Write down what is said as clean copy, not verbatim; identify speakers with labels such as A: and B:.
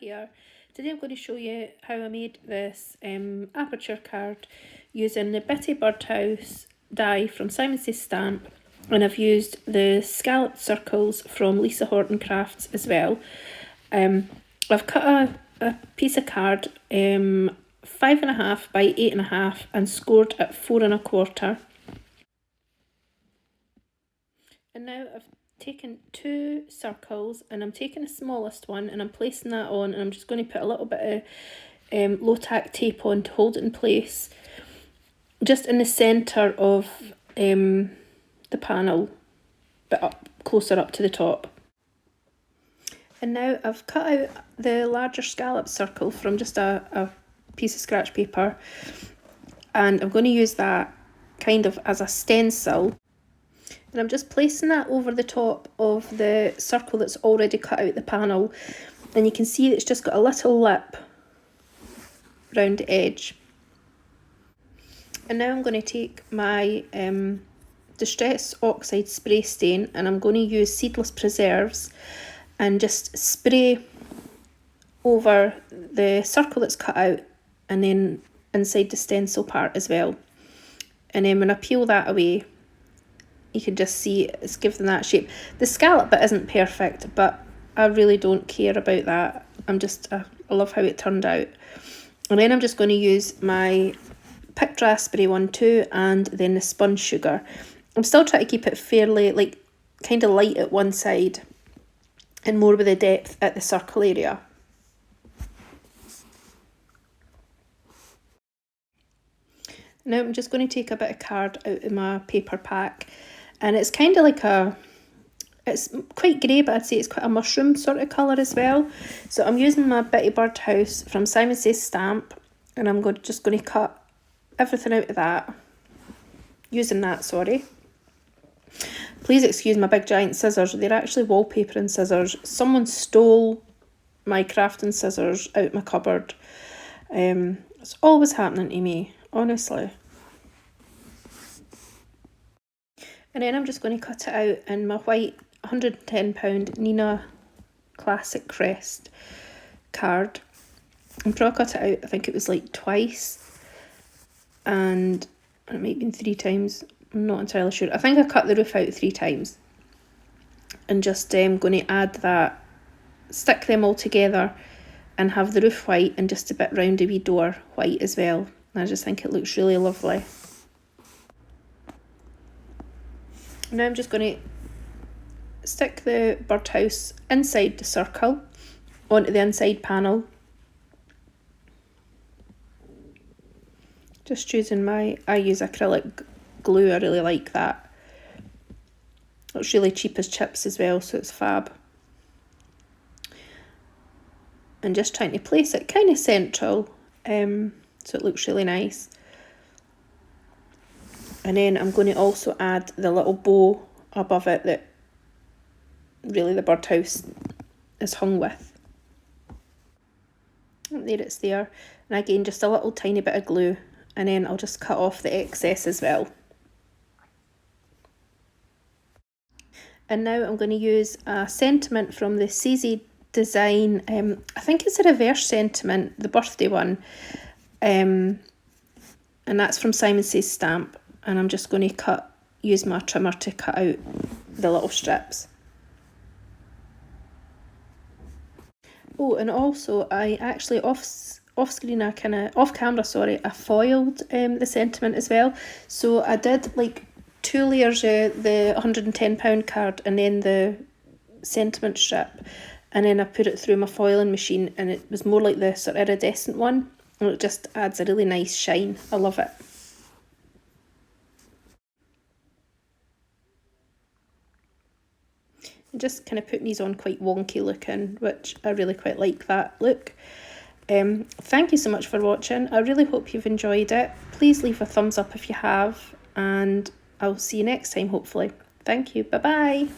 A: here. Today I'm going to show you how I made this aperture card using the Bitty Birdhouse die from Simon Says Stamp, and I've used the scalloped circles from Lisa Horton Crafts as well. I've cut a piece of card 5.5 by 8.5 and scored at 4 1/4. And now I've taken 2 circles and I'm taking the smallest one and I'm placing that on, and I'm just going to put a little bit of low tack tape on to hold it in place just in the centre of the panel, but up closer up to the top. And now I've cut out the larger scallop circle from just a piece of scratch paper, and I'm going to use that kind of as a stencil. And I'm just placing that over the top of the circle that's already cut out the panel. And you can see that it's just got a little lip round the edge. And now I'm going to take my Distress Oxide Spray stain, and I'm going to use Seedless Preserves and just spray over the circle that's cut out and then inside the stencil part as well. And then when I peel that away, you can just see it's given that shape. The scallop bit isn't perfect, but I really don't care about that. I love how it turned out. And then I'm just going to use my Pick Dry Spray 1-2 and then the sponge sugar. I'm still trying to keep it fairly kind of light at one side and more with the depth at the circle area. Now I'm just going to take a bit of card out of my paper pack. And it's kind of like it's quite grey, but I'd say it's quite a mushroom sort of colour as well. So I'm using my Bitty Birdhouse from Simon Says Stamp, and I'm just going to cut everything out of that, using that, sorry. Please excuse my big giant scissors, they're actually wallpapering scissors. Someone stole my crafting scissors out my cupboard. It's always happening to me, honestly. And then I'm just going to cut it out in my white £110 Nina Classic Crest card. I'm probably cut it out, I think it was like twice, and it might have been 3 times, I'm not entirely sure. I think I cut the roof out 3 times. And just going to add that, stick them all together and have the roof white and just a bit round a wee door white as well. And I just think it looks really lovely. Now I'm just going to stick the birdhouse inside the circle onto the inside panel. Just using I use acrylic glue, I really like that. It's really cheap as chips as well, so it's fab. And just trying to place it kind of central, so it looks really nice. And then I'm going to also add the little bow above it that really the birdhouse is hung with. And there it's there. And again, just a little tiny bit of glue, and then I'll just cut off the excess as well. And now I'm going to use a sentiment from the Sazy design. I think it's a reverse sentiment, the birthday one. And that's from Simon Says Stamp. And I'm just going to use my trimmer to cut out the little strips. Oh, and also I actually off camera, I foiled the sentiment as well. So I did like 2 layers of the £110 card and then the sentiment strip, and then I put it through my foiling machine, and it was more like the sort of iridescent one, and it just adds a really nice shine. I love it. Just kind of putting these on quite wonky looking, which I really quite like that look. Thank you so much for watching. I really hope you've enjoyed it. Please leave a thumbs up if you have, and I'll see you next time hopefully. Thank you. Bye bye.